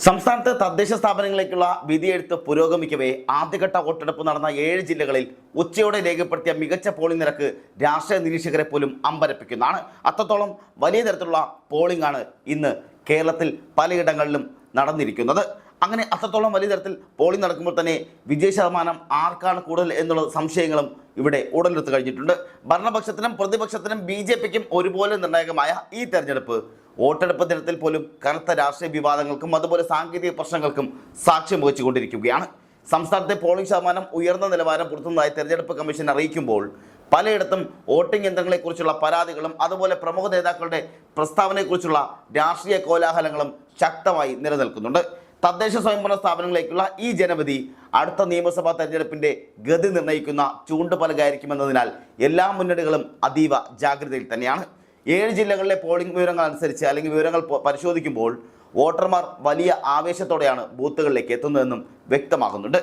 സംസ്ഥാനത്ത് തദ്ദേശ സ്ഥാപനങ്ങളിലേക്കുള്ള വിധിയെഴുത്ത് പുരോഗമിക്കവേ ആദ്യഘട്ട വോട്ടെടുപ്പ് നടന്ന 7 ജില്ലകളിൽ ഉച്ചയോടെ രേഖപ്പെടുത്തിയ മികച്ച പോളിംഗ് നിരക്ക് രാഷ്ട്രീയ നിരീക്ഷകരെ പോലും അമ്പരപ്പിക്കുന്നതാണ്. അത്രത്തോളം വലിയ തരത്തിലുള്ള പോളിംഗ് ആണ് ഇന്ന് കേരളത്തിൽ പലയിടങ്ങളിലും നടന്നിരിക്കുന്നത്. അങ്ങനെ അത്രത്തോളം വലിയ തരത്തിൽ പോളിംഗ് നടക്കുമ്പോൾ തന്നെ വിജയ ശതമാനം ആർക്കാണ് കൂടുതൽ എന്നുള്ള സംശയങ്ങളും ഇവിടെ ഉടലെടുത്ത് കഴിഞ്ഞിട്ടുണ്ട്. ഭരണപക്ഷത്തിനും പ്രതിപക്ഷത്തിനും BJPക്കും ഒരുപോലെ നിർണായകമായ ഈ തെരഞ്ഞെടുപ്പ് വോട്ടെടുപ്പ് ദിനത്തിൽ പോലും കനത്ത രാഷ്ട്രീയ വിവാദങ്ങൾക്കും അതുപോലെ സാങ്കേതിക പ്രശ്നങ്ങൾക്കും സാക്ഷ്യം വഹിച്ചുകൊണ്ടിരിക്കുകയാണ്. സംസ്ഥാനത്തെ പോളിംഗ് ശതമാനം ഉയർന്ന നിലവാരം പുലർത്തുന്നതായി തെരഞ്ഞെടുപ്പ് കമ്മീഷൻ അറിയിക്കുമ്പോൾ പലയിടത്തും വോട്ടിംഗ് യന്ത്രങ്ങളെക്കുറിച്ചുള്ള പരാതികളും അതുപോലെ പ്രമുഖ നേതാക്കളുടെ പ്രസ്താവനയെക്കുറിച്ചുള്ള രാഷ്ട്രീയ കോലാഹലങ്ങളും ശക്തമായി നിലനിൽക്കുന്നുണ്ട്. തദ്ദേശ സ്വയംഭരണ സ്ഥാപനങ്ങളിലേക്കുള്ള ഈ ജനവിധി അടുത്ത നിയമസഭാ തെരഞ്ഞെടുപ്പിന്റെ ഗതി നിർണ്ണയിക്കുന്ന ചൂണ്ടുപലകയായിരിക്കുമെന്നതിനാൽ എല്ലാ മുന്നണികളും അതീവ ജാഗ്രതയിൽ തന്നെയാണ്. 7 ജില്ലകളിലെ പോളിംഗ് വിവരങ്ങൾ അനുസരിച്ച് അല്ലെങ്കിൽ വിവരങ്ങൾ പരിശോധിക്കുമ്പോൾ വോട്ടർമാർ വലിയ ആവേശത്തോടെയാണ് ബൂത്തുകളിലേക്ക് എത്തുന്നതെന്നും വ്യക്തമാകുന്നുണ്ട്.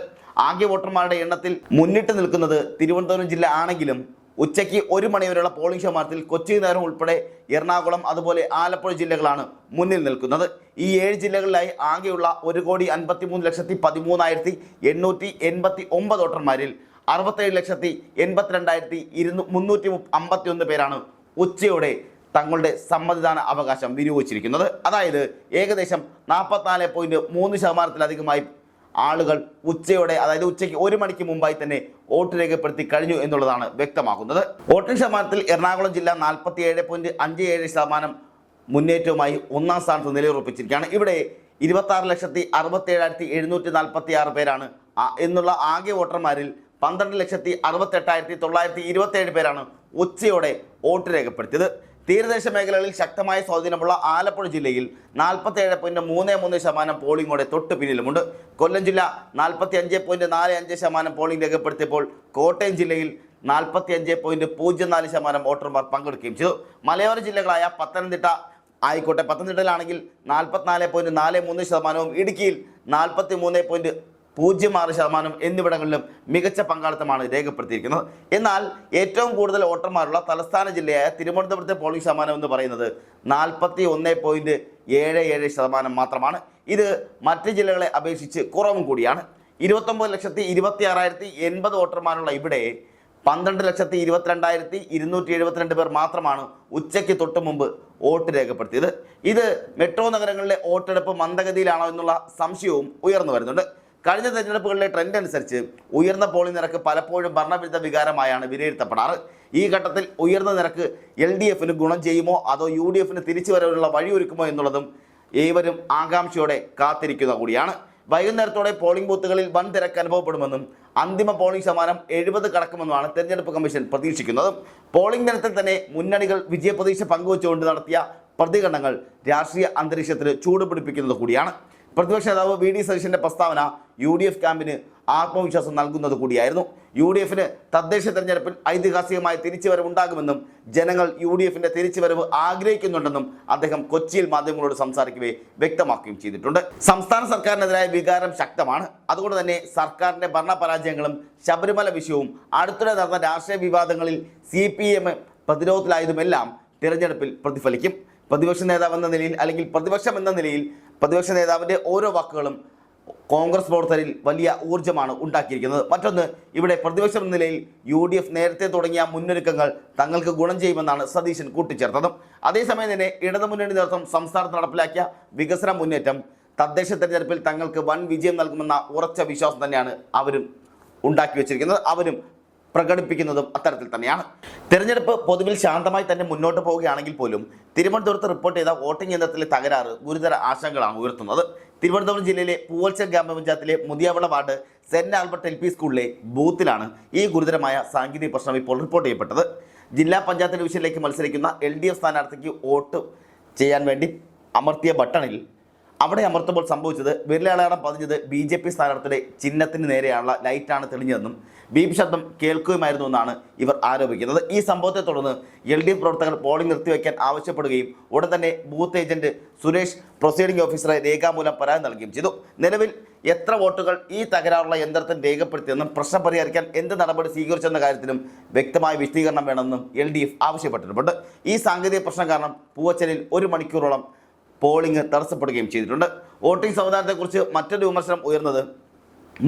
ആകെ വോട്ടർമാരുടെ എണ്ണത്തിൽ മുന്നിട്ട് നിൽക്കുന്നത് തിരുവനന്തപുരം ജില്ല ആണെങ്കിലും ഉച്ചയ്ക്ക് 1 മണിവരെയുള്ള പോളിംഗ് ശതമാനത്തിൽ കൊച്ചി നഗരം ഉൾപ്പെടെ എറണാകുളം അതുപോലെ ആലപ്പുഴ ജില്ലകളാണ് മുന്നിൽ നിൽക്കുന്നത്. ഈ 7 ജില്ലകളിലായി ആകെയുള്ള 1,53,13,889 വോട്ടർമാരിൽ 67,82,351 പേരാണ് ഉച്ചയോടെ തങ്ങളുടെ സമ്മതിദാന അവകാശം വിനിയോഗിച്ചിരിക്കുന്നത്. അതായത് ഏകദേശം 44.3% ആളുകൾ ഉച്ചയോടെ, അതായത് ഉച്ചയ്ക്ക് 1 മണിക്ക് മുമ്പായി തന്നെ വോട്ട് രേഖപ്പെടുത്തി കഴിഞ്ഞു എന്നുള്ളതാണ് വ്യക്തമാക്കുന്നത്. വോട്ടിംഗ് ശതമാനത്തിൽ എറണാകുളം ജില്ല 47.57% മുന്നേറ്റവുമായി 1ാം സ്ഥാനത്ത് നിലയുറപ്പിച്ചിരിക്കുകയാണ്. ഇവിടെ 26,67,746 പേരാണ് എന്നുള്ള ആകെ വോട്ടർമാരിൽ 12,68,927 പേരാണ് ഉച്ചയോടെ വോട്ട് രേഖപ്പെടുത്തിയത്. തീരദേശ മേഖലകളിൽ ശക്തമായ സ്വാധീനമുള്ള ആലപ്പുഴ ജില്ലയിൽ 47.33% പോളിംഗോടെ തൊട്ട് പിന്നിലുമുണ്ട്. കൊല്ലം ജില്ല 45.45% പോളിംഗ് രേഖപ്പെടുത്തിയപ്പോൾ കോട്ടയം ജില്ലയിൽ 45.04% വോട്ടർമാർ പങ്കെടുക്കുകയും ചെയ്തു. മലയോര ജില്ലകളായ പത്തനംതിട്ട ആയിക്കോട്ടെ, പത്തനംതിട്ടയിലാണെങ്കിൽ 44.43%, ഇടുക്കിയിൽ 43.06% എന്നിവിടങ്ങളിലും മികച്ച പങ്കാളിത്തമാണ് രേഖപ്പെടുത്തിയിരിക്കുന്നത്. എന്നാൽ ഏറ്റവും കൂടുതൽ വോട്ടർമാരുള്ള തലസ്ഥാന ജില്ലയായ തിരുവനന്തപുരത്തെ പോളിംഗ് ശതമാനം എന്ന് പറയുന്നത് 41.77% മാത്രമാണ്. ഇത് മറ്റ് ജില്ലകളെ അപേക്ഷിച്ച് കുറവും കൂടിയാണ്. 29,26,080 വോട്ടർമാരുള്ള ഇവിടെ 12,22,272 പേർ മാത്രമാണ് ഉച്ചയ്ക്ക് തൊട്ട് മുമ്പ് വോട്ട് രേഖപ്പെടുത്തിയത്. ഇത് മെട്രോ നഗരങ്ങളിലെ വോട്ടെടുപ്പ് മന്ദഗതിയിലാണോ എന്നുള്ള സംശയവും ഉയർന്നു വരുന്നുണ്ട്. കഴിഞ്ഞ തെരഞ്ഞെടുപ്പുകളിലെ ട്രെൻഡ് അനുസരിച്ച് ഉയർന്ന പോളിംഗ് നിരക്ക് പലപ്പോഴും ഭരണവിരുദ്ധ വികാരമായാണ് വിലയിരുത്തപ്പെടാറ്. ഈ ഘട്ടത്തിൽ ഉയർന്ന നിരക്ക് LDFന് ഗുണം ചെയ്യുമോ അതോ UDFന് തിരിച്ചു വരാനുള്ള വഴിയൊരുക്കുമോ എന്നുള്ളതും ഏവരും ആകാംക്ഷയോടെ കാത്തിരിക്കുന്ന കൂടിയാണ്. വൈകുന്നേരത്തോടെ പോളിംഗ് ബൂത്തുകളിൽ വൻ തിരക്ക് അനുഭവപ്പെടുമെന്നും അന്തിമ പോളിംഗ് ശതമാനം 70 കടക്കുമെന്നുമാണ് തെരഞ്ഞെടുപ്പ് കമ്മീഷൻ പ്രതീക്ഷിക്കുന്നത്. പോളിംഗ് ദിനത്തിൽ തന്നെ മുന്നണികൾ വിജയപ്രതീക്ഷ പങ്കുവച്ചുകൊണ്ട് നടത്തിയ പ്രതികരണങ്ങൾ രാഷ്ട്രീയ അന്തരീക്ഷത്തിന് ചൂടുപിടിപ്പിക്കുന്നത് കൂടിയാണ്. പ്രതിപക്ഷ നേതാവ് VD സതീശന്റെ പ്രസ്താവന UDF ക്യാമ്പിന് ആത്മവിശ്വാസം നൽകുന്നത് കൂടിയായിരുന്നു. UDFന് തദ്ദേശ തെരഞ്ഞെടുപ്പിൽ ഐതിഹാസികമായ തിരിച്ചുവരവുണ്ടാകുമെന്നും ജനങ്ങൾ UDFന്റെ തിരിച്ചുവരവ് ആഗ്രഹിക്കുന്നുണ്ടെന്നും അദ്ദേഹം കൊച്ചിയിൽ മാധ്യമങ്ങളോട് സംസാരിക്കവേ വ്യക്തമാക്കുകയും ചെയ്തിട്ടുണ്ട്. സംസ്ഥാന സർക്കാരിനെതിരായ വികാരം ശക്തമാണ്. അതുകൊണ്ട് തന്നെ സർക്കാരിന്റെ ഭരണപരാജയങ്ങളും ശബരിമല വിഷയവും അടുത്തിടെ നടന്ന രാഷ്ട്രീയ വിവാദങ്ങളിൽ CPM പ്രതിരോധത്തിലായതുമെല്ലാം തിരഞ്ഞെടുപ്പിൽ പ്രതിഫലിക്കും. പ്രതിപക്ഷ നേതാവ് എന്ന നിലയിൽ അല്ലെങ്കിൽ പ്രതിപക്ഷം എന്ന നിലയിൽ പ്രതിപക്ഷ നേതാവിൻ്റെ ഓരോ വാക്കുകളും കോൺഗ്രസ് പ്രവർത്തകരിൽ വലിയ ഊർജ്ജമാണ് ഉണ്ടാക്കിയിരിക്കുന്നത്. മറ്റൊന്ന്, ഇവിടെ പ്രതിപക്ഷം എന്ന നിലയിൽ UDF നേരത്തെ തുടങ്ങിയ മുന്നൊരുക്കങ്ങൾ തങ്ങൾക്ക് ഗുണം ചെയ്യുമെന്നാണ് സതീശൻ കൂട്ടിച്ചേർത്തതും. അതേസമയം തന്നെ ഇടതുമുന്നണി നേതൃത്വം സംസ്ഥാനത്ത് നടപ്പിലാക്കിയ വികസന മുന്നേറ്റം തദ്ദേശ തെരഞ്ഞെടുപ്പിൽ തങ്ങൾക്ക് വൻ വിജയം നൽകുമെന്ന ഉറച്ച വിശ്വാസം തന്നെയാണ് അവരും ഉണ്ടാക്കി വെച്ചിരിക്കുന്നത്, അവരും പ്രകടിപ്പിക്കുന്നതും അത്തരത്തിൽ തന്നെയാണ്. തെരഞ്ഞെടുപ്പ് പൊതുവിൽ ശാന്തമായി തന്നെ മുന്നോട്ട് പോവുകയാണെങ്കിൽ പോലും തിരുവനന്തപുരത്ത് റിപ്പോർട്ട് ചെയ്ത വോട്ടിംഗ് യന്ത്രത്തിലെ തകരാറ് ഗുരുതര ആശങ്കകളാണ് ഉയർത്തുന്നത്. തിരുവനന്തപുരം ജില്ലയിലെ പൂവൽച്ചൽ ഗ്രാമപഞ്ചായത്തിലെ മുതിയവള വാർഡ് സെന്റ് ആൽബർട്ട് LP സ്കൂളിലെ ബൂത്തിലാണ് ഈ ഗുരുതരമായ സാങ്കേതിക പ്രശ്നം ഇപ്പോൾ റിപ്പോർട്ട് ചെയ്യപ്പെട്ടത്. ജില്ലാ പഞ്ചായത്ത് ഡിവിഷനിലേക്ക് മത്സരിക്കുന്ന LDF സ്ഥാനാർത്ഥിക്ക് വോട്ട് ചെയ്യാൻ വേണ്ടി അമർത്തിയ ബട്ടണിൽ അവിടെ അമർത്തുമ്പോൾ സംഭവിച്ചത് വിരലടയാളം പതിഞ്ഞത് BJP സ്ഥാനാർത്ഥിയുടെ ചിഹ്നത്തിന് നേരെയുള്ള ലൈറ്റാണ് തെളിഞ്ഞതെന്നും ബീപ് ശബ്ദം കേൾക്കുകയുമായിരുന്നു എന്നാണ് ഇവർ ആരോപിക്കുന്നത്. ഈ സംഭവത്തെ തുടർന്ന് LDF പ്രവർത്തകർ പോളിംഗ് നിർത്തിവെക്കാൻ ആവശ്യപ്പെടുകയും ഉടൻ തന്നെ ബൂത്ത് ഏജന്റ് സുരേഷ് പ്രൊസീഡിംഗ് ഓഫീസറെ രേഖാമൂലം പരാതി നൽകുകയും ചെയ്തു. നിലവിൽ എത്ര വോട്ടുകൾ ഈ തകരാറുള്ള യന്ത്രത്തിൽ രേഖപ്പെടുത്തിയെന്നും പ്രശ്നം പരിഹരിക്കാൻ എന്ത് നടപടി സ്വീകരിച്ചെന്ന കാര്യത്തിലും വ്യക്തമായ വിശദീകരണം വേണമെന്നും LDF ആവശ്യപ്പെട്ടിട്ടുണ്ട്. ഈ സാങ്കേതിക പ്രശ്നം കാരണം പൂവച്ചലിൽ 1 മണിക്കൂറോളം പോളിംഗ് തടസ്സപ്പെടുകയും ചെയ്തിട്ടുണ്ട്. വോട്ടിംഗ് സംവിധാനത്തെക്കുറിച്ച് മറ്റൊരു വിമർശനം ഉയർന്നത്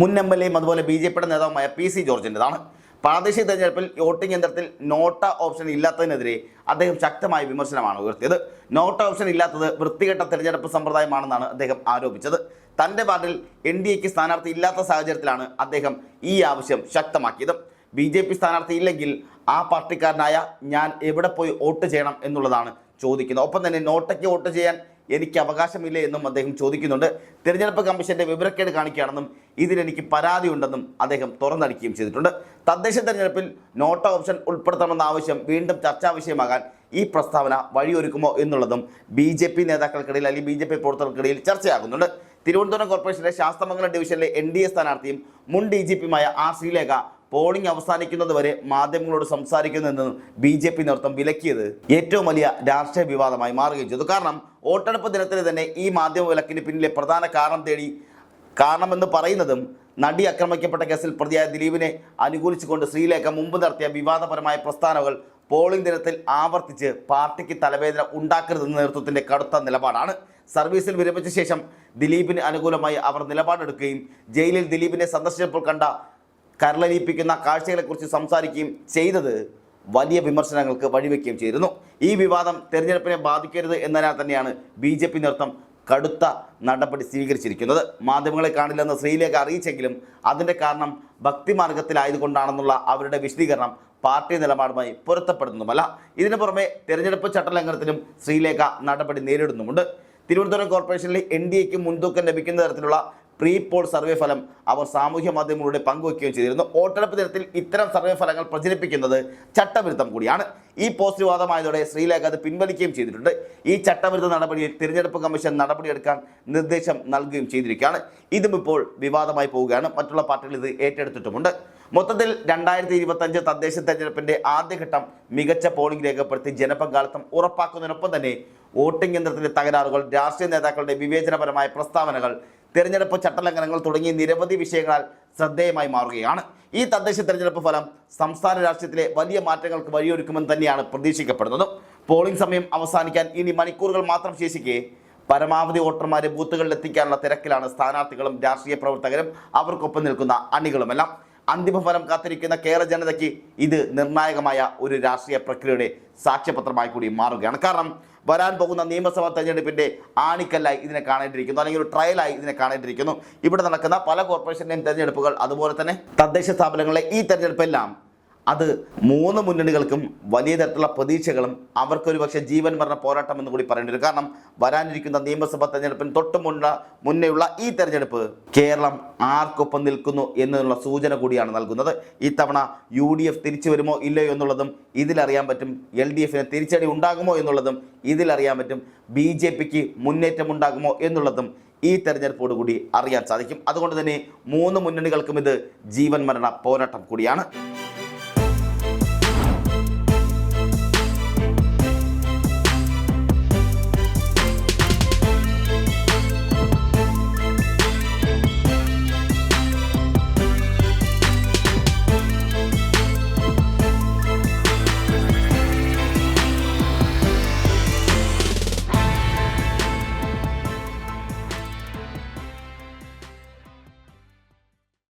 മുൻ MLA-യും അതുപോലെ BJP-യുടെ നേതാവുമായ PC ജോർജിൻ്റെതാണ്. പ്രാദേശിക തെരഞ്ഞെടുപ്പിൽ വോട്ടിംഗ് യന്ത്രത്തിൽ നോട്ട ഓപ്ഷൻ ഇല്ലാത്തതിനെതിരെ അദ്ദേഹം ശക്തമായ വിമർശനമാണ് ഉയർത്തിയത്. നോട്ട ഓപ്ഷൻ ഇല്ലാത്തത് വൃത്തികെട്ട തെരഞ്ഞെടുപ്പ് സമ്പ്രദായമാണെന്നാണ് അദ്ദേഹം ആരോപിച്ചത്. തൻ്റെ പാർട്ടിയിൽ NDA-ക്ക് സ്ഥാനാർത്ഥി ഇല്ലാത്ത സാഹചര്യത്തിലാണ് അദ്ദേഹം ഈ ആവശ്യം ശക്തമാക്കിയത്. BJP സ്ഥാനാർത്ഥി ഇല്ലെങ്കിൽ ആ പാർട്ടിക്കാരനായ ഞാൻ എവിടെ പോയി വോട്ട് ചെയ്യണം എന്നുള്ളതാണ് ചോദിക്കുന്നത്. ഒപ്പം തന്നെ നോട്ടയ്ക്ക് വോട്ട് ചെയ്യാൻ എനിക്ക് അവകാശമില്ല എന്നും അദ്ദേഹം ചോദിക്കുന്നുണ്ട്. തിരഞ്ഞെടുപ്പ് കമ്മീഷന്റെ വിവരക്കേട് കാണിക്കുകയാണെന്നും ഇതിലെനിക്ക് പരാതിയുണ്ടെന്നും അദ്ദേഹം തുറന്നടിക്കുകയും ചെയ്തിട്ടുണ്ട്. തദ്ദേശ തെരഞ്ഞെടുപ്പിൽ നോട്ട ഓപ്ഷൻ ഉൾപ്പെടുത്തണമെന്ന ആവശ്യം വീണ്ടും ചർച്ചാ വിഷയമാകാൻ ഈ പ്രസ്താവന വഴിയൊരുക്കുമോ എന്നുള്ളതും BJP നേതാക്കൾക്കിടയിൽ അല്ലെങ്കിൽ BJP പ്രവർത്തകർക്കിടയിൽ ചർച്ചയാകുന്നുണ്ട്. തിരുവനന്തപുരം കോർപ്പറേഷനിലെ ശാസ്തമംഗലം ഡിവിഷനിലെ NDA സ്ഥാനാർത്ഥിയും മുൻ DGP-യുമായ R. ശ്രീലേഖ പോളിംഗ് അവസാനിക്കുന്നത് വരെ മാധ്യമങ്ങളോട് സംസാരിക്കുന്നതെന്ന് BJP നേതൃത്വം വിലക്കിയത് ഏറ്റവും വലിയ രാഷ്ട്രീയ വിവാദമായി മാറുകയും ചെയ്തു. കാരണം വോട്ടെടുപ്പ് ദിനത്തിൽ തന്നെ ഈ മാധ്യമ വിലക്കിന് പിന്നിലെ പ്രധാന കാരണമെന്ന് പറയുന്നതും നടി ആക്രമിക്കപ്പെട്ട കേസിൽ പ്രതിയായ ദിലീപിനെ അനുകൂലിച്ചുകൊണ്ട് ശ്രീലേഖ മുമ്പ് നടത്തിയ വിവാദപരമായ പ്രസ്താവനകൾ പോളിംഗ് ദിനത്തിൽ ആവർത്തിച്ച് പാർട്ടിക്ക് തലവേദന ഉണ്ടാക്കരുതെന്ന നേതൃത്വത്തിൻ്റെ കടുത്ത നിലപാടാണ്. സർവീസിൽ വിരമിച്ച ശേഷം ദിലീപിന് അനുകൂലമായി അവർ നിലപാടെടുക്കുകയും ജയിലിൽ ദിലീപിനെ സന്ദർശിച്ചപ്പോൾ കണ്ട കരളലിയിപ്പിക്കുന്ന കാഴ്ചകളെക്കുറിച്ച് സംസാരിക്കുകയും ചെയ്തത് വലിയ വിമർശനങ്ങൾക്ക് വഴിവെക്കുകയും ചെയ്തിരുന്നു. ഈ വിവാദം തെരഞ്ഞെടുപ്പിനെ ബാധിക്കരുത് എന്നതിനാൽ തന്നെയാണ് BJP നേതൃത്വം കടുത്ത നടപടി സ്വീകരിച്ചിരിക്കുന്നത്. മാധ്യമങ്ങളെ കാണില്ലെന്ന് ശ്രീലേഖ അറിയിച്ചെങ്കിലും അതിൻ്റെ കാരണം ഭക്തിമാർഗത്തിലായതുകൊണ്ടാണെന്നുള്ള അവരുടെ വിശദീകരണം പാർട്ടി നിലപാടുമായി പൊരുത്തപ്പെടുന്നതുമല്ല. ഇതിനു പുറമെ തെരഞ്ഞെടുപ്പ് ചട്ടലംഘനത്തിനും ശ്രീലേഖ നടപടി നേരിടുന്നുമുണ്ട്. തിരുവനന്തപുരം കോർപ്പറേഷനിലെ NDA-ക്ക് മുൻതൂക്കം ലഭിക്കുന്ന തരത്തിലുള്ള പ്രീ പോൾ സർവേ ഫലം അവർ സാമൂഹ്യ മാധ്യമങ്ങളിലൂടെ പങ്കുവയ്ക്കുകയും ചെയ്തിരുന്നു. വോട്ടെടുപ്പ് ദിനത്തിൽ ഇത്തരം സർവേ ഫലങ്ങൾ പ്രചരിപ്പിക്കുന്നത് ചട്ടവിരുദ്ധം കൂടിയാണ്. ഈ പോസ്റ്റ് വിവാദമായതോടെ ശ്രീലേഖ അത് പിൻവലിക്കുകയും ചെയ്തിട്ടുണ്ട്. ഈ ചട്ടവിരുദ്ധ നടപടിയിൽ തിരഞ്ഞെടുപ്പ് കമ്മീഷൻ നടപടിയെടുക്കാൻ നിർദ്ദേശം നൽകുകയും ചെയ്തിരിക്കുകയാണ്. ഇതും ഇപ്പോൾ വിവാദമായി പോവുകയാണ്. മറ്റുള്ള പാർട്ടികൾ ഇത് ഏറ്റെടുത്തിട്ടുമുണ്ട്. മൊത്തത്തിൽ 2025 തദ്ദേശ തെരഞ്ഞെടുപ്പിന്റെ ആദ്യഘട്ടം മികച്ച പോളിംഗ് രേഖപ്പെടുത്തി ജനപങ്കാളിത്തം ഉറപ്പാക്കുന്നതിനൊപ്പം തന്നെ വോട്ടിംഗ് യന്ത്രത്തിലെ തകരാറുകൾ, രാഷ്ട്രീയ നേതാക്കളുടെ വിവേചനപരമായ പ്രസ്താവനകൾ, തെരഞ്ഞെടുപ്പ് ചട്ടലംഘനങ്ങൾ തുടങ്ങിയ നിരവധി വിഷയങ്ങളാൽ ശ്രദ്ധേയമായി മാറുകയാണ്. ഈ തദ്ദേശ തെരഞ്ഞെടുപ്പ് ഫലം സംസ്ഥാന രാഷ്ട്രീയത്തിലെ വലിയ മാറ്റങ്ങൾക്ക് വഴിയൊരുക്കുമെന്ന് തന്നെയാണ് പ്രതീക്ഷിക്കപ്പെടുന്നത്. പോളിംഗ് സമയം അവസാനിക്കാൻ ഇനി മണിക്കൂറുകൾ മാത്രം ശേഷിക്കെ പരമാവധി വോട്ടർമാരെ ബൂത്തുകളിൽ എത്തിക്കാനുള്ള തിരക്കിലാണ് സ്ഥാനാർത്ഥികളും രാഷ്ട്രീയ പ്രവർത്തകരും അവർക്കൊപ്പം നിൽക്കുന്ന അണികളുമെല്ലാം. അന്തിമഫലം കാത്തിരിക്കുന്ന കേരള ജനതയ്ക്ക് ഇത് നിർണായകമായ ഒരു രാഷ്ട്രീയ പ്രക്രിയയുടെ സാക്ഷ്യപത്രമായി കൂടി മാറുകയാണ്. കാരണം വരാൻ പോകുന്ന നിയമസഭാ തെരഞ്ഞെടുപ്പിൻ്റെ ആണിക്കല്ലായി ഇതിനെ കാണേണ്ടിയിരിക്കുന്നു, അല്ലെങ്കിൽ ഒരു ട്രയലായി ഇതിനെ കാണേണ്ടിയിരിക്കുന്നു. ഇവിടെ നടക്കുന്ന പല കോർപ്പറേഷൻ്റെയും തെരഞ്ഞെടുപ്പുകൾ, അതുപോലെ തന്നെ തദ്ദേശ സ്ഥാപനങ്ങളിലെ ഈ തെരഞ്ഞെടുപ്പെല്ലാം അത് മൂന്ന് മുന്നണികൾക്കും വലിയ തരത്തിലുള്ള പ്രതീക്ഷകളും അവർക്കൊരു പക്ഷേ ജീവൻ മരണ പോരാട്ടം എന്ന് കൂടി പറയേണ്ടി വരും. കാരണം വരാനിരിക്കുന്ന നിയമസഭാ തെരഞ്ഞെടുപ്പിന് മുന്നേയുള്ള ഈ തെരഞ്ഞെടുപ്പ് കേരളം ആർക്കൊപ്പം നിൽക്കുന്നു എന്നുള്ള സൂചന കൂടിയാണ് നൽകുന്നത്. ഇത്തവണ UDF തിരിച്ചു വരുമോ ഇല്ലയോ എന്നുള്ളതും ഇതിലറിയാൻ പറ്റും. LDF-ന് തിരിച്ചടി ഉണ്ടാകുമോ എന്നുള്ളതും ഇതിലറിയാൻ പറ്റും. BJP-ക്ക് മുന്നേറ്റം ഉണ്ടാകുമോ എന്നുള്ളതും ഈ തെരഞ്ഞെടുപ്പോട് കൂടി അറിയാൻ സാധിക്കും. അതുകൊണ്ട് തന്നെ മൂന്ന് മുന്നണികൾക്കും ഇത് ജീവൻ മരണ പോരാട്ടം കൂടിയാണ്.